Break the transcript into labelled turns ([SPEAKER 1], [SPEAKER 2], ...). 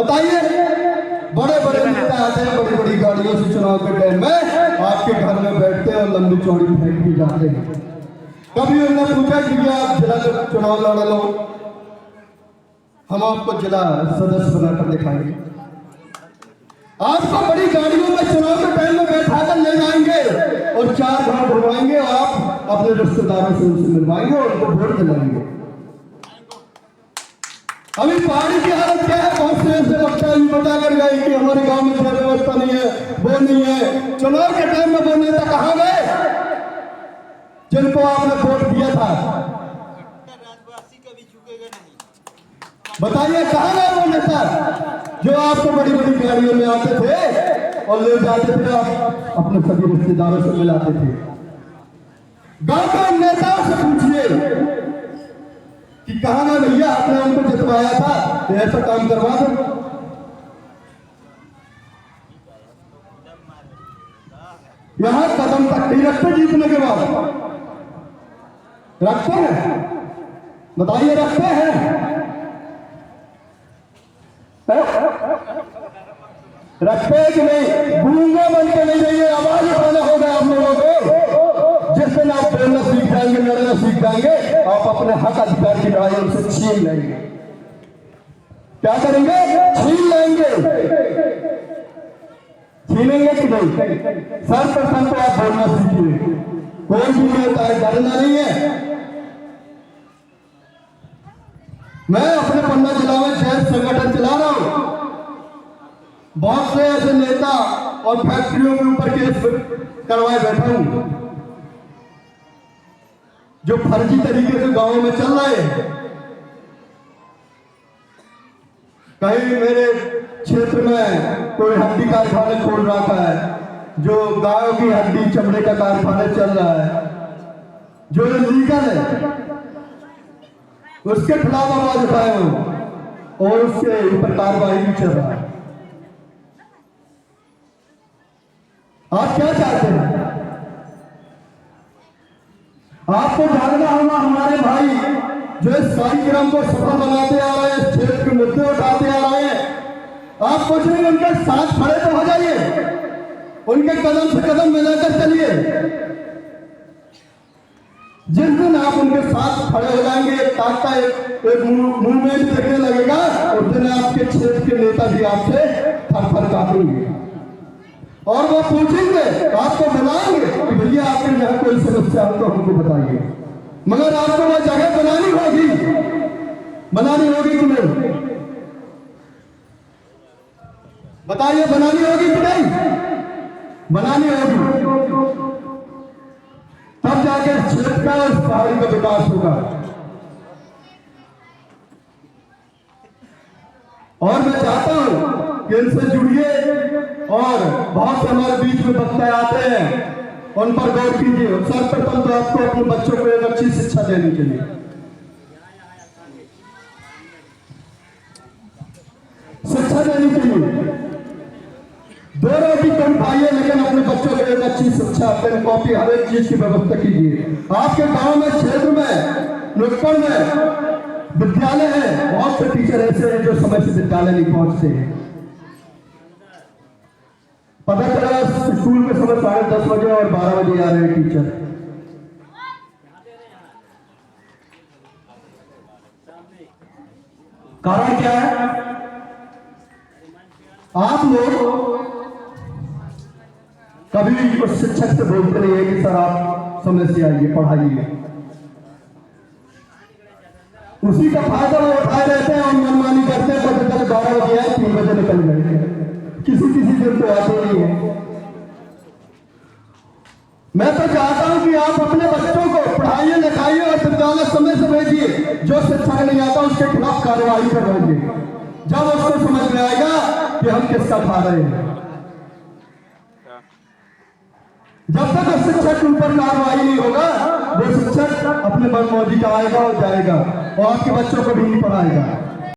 [SPEAKER 1] बताइए, बड़े बड़े नेता आते हैं बड़ी बड़ी गाड़ियों से चुनाव के टाइम में, आपके घर में बैठते हैं और लंबी चौड़ी फेंक भी जाते हैं। कभी उन्होंने पूछा कि आप जिला चुनाव लड़ लो, हम आपको जिला सदस्य बनाकर दिखाएंगे, आपको बड़ी गाड़ियों में चुनाव के टाइम में बैठा कर ले जाएंगे और 4 घाट घुमाएंगे, आप अपने रिश्तेदारों से उनसे मिलवाएंगे और उनको वोट दिलाएंगे। अभी पहाड़ी की हालत क्या है, बहुत से ऐसे बच्चे बता कर गए कि हमारे गांव में कोई व्यवस्था नहीं है, वो नहीं है। चुनाव के टाइम में वो नेता कहाँ गए जिनको आपने वोट दिया था? बताइए कहाँ गए वो नेता जो आपको बड़ी बड़ी गाड़ियों में आते थे और ले जाते थे, आप अपने सभी रिश्तेदारों से मिलाते थे। गांव के नेताओं से पूछिए कि कहाँ गए भैया, आपने उनको जितवाया था, तो ऐसा काम करवा दो। यहां कदम तक नहीं रखते जीतने के बाद, रखते हैं? बताइए रखते हैं? रखते हैं कि नहीं? गूंगा बन के नहीं रहिए, आवाज उठाना होगा आप लोगों को। जिस दिन आप बोलना सीख जाएंगे, लड़ना सीख जाएंगे, आप अपने हक अधिकार की लड़ाई उनसे छीन लेंगे। क्या करेंगे? छीन लेंगे। छीनेंगे कि नहीं? सर्वप्रथम तो आप बोलना सीखिए। कोई भी नेता है, डरना नहीं है। मैं अपने पन्ना जिला में शहर संगठन चला रहा हूं। बहुत से ऐसे नेता और फैक्ट्रियों के ऊपर केस करवाए बैठा हूं जो फर्जी तरीके से गांवों में चल रहे हैं। कहीं मेरे क्षेत्र में कोई हड्डी कारखाने खोल रखा है, जो गायों की हड्डी चमड़े का कारखाना चल रहा है, जो लीगल है, उसके खिलाफ आवाज उठाए हो और उसके ऊपर कार्रवाई भी चल रहा है। आप क्या चाहते हैं? आपको जानना होगा हमारे भाई जो इस कार्यक्रम को सफल बनाते आ रहे हैं, इस क्षेत्र के मुद्दे उठाते आ रहे हैं, आप कुछ नहीं, उनके साथ खड़े तो हो जाइए, उनके कदम से कदम मिलाकर चलिए। जिस दिन आप उनके साथ खड़े हो जाएंगे, एक ताकता एक मूवमेंट देखने लगेगा, उस दिन आपके क्षेत्र के नेता भी आपसे थर-थर कांपेंगे और वो पूछेंगे, आपको बुलाएंगे कि भैया आपके यहाँ कोई समस्या हो तो हमको बताइए। मगर आपको वो जगह बनानी होगी कि नहीं? बताइए, बनानी होगी कि नहीं? बनानी होगी, तब जाके क्षेत्र का और पहाड़ी का विकास होगा। और मैं चाहता हूं कि इनसे जुड़िए और बहुत से हमारे बीच में वक्ता आते हैं, उन पर गौर कीजिए। सर्वप्रथम तो आपको अपने बच्चों को एक अच्छी शिक्षा देनी चाहिए। शिक्षा देनी चाहिए। 2 रोटी कम खाइए, लेकिन अपने बच्चों को एक अच्छी शिक्षा, पेन कॉपी, हर एक चीज की व्यवस्था कीजिए। आपके गांव में, क्षेत्र में, नुक्कड़ में विद्यालय है, बहुत से टीचर ऐसे हैं जो समय से विद्यालय नहीं पहुंचते हैं। पता चला स्कूल में समय 10:30 बजे और 12 बजे आ रहे हैं टीचर। कारण क्या है? आप लोग कभी उस शिक्षक से बोलते नहीं है कि सर आप समय से आइए, पढ़ाइए। उसी का फायदा वो उठाए रहते हैं और मनमानी करते हैं। पता चले 12 बजे आए, 3 बजे निकल गए। किसी दिन तो आते नहीं है। मैं तो चाहता हूं कि आप अपने बच्चों को पढ़ाइए, लिखाइए और विद्यालय समय से भेजिए। जो शिक्षा नहीं आता उसके खिलाफ कार्रवाई करवाइए, जब उसको समझ में आएगा कि हम किसका खा रहे हैं। जब तक उस शिक्षक के ऊपर कार्रवाई नहीं होगा, वो शिक्षक अपने मनमौजी का आएगा और जाएगा और आपके बच्चों को भी नहीं पढ़ाएगा।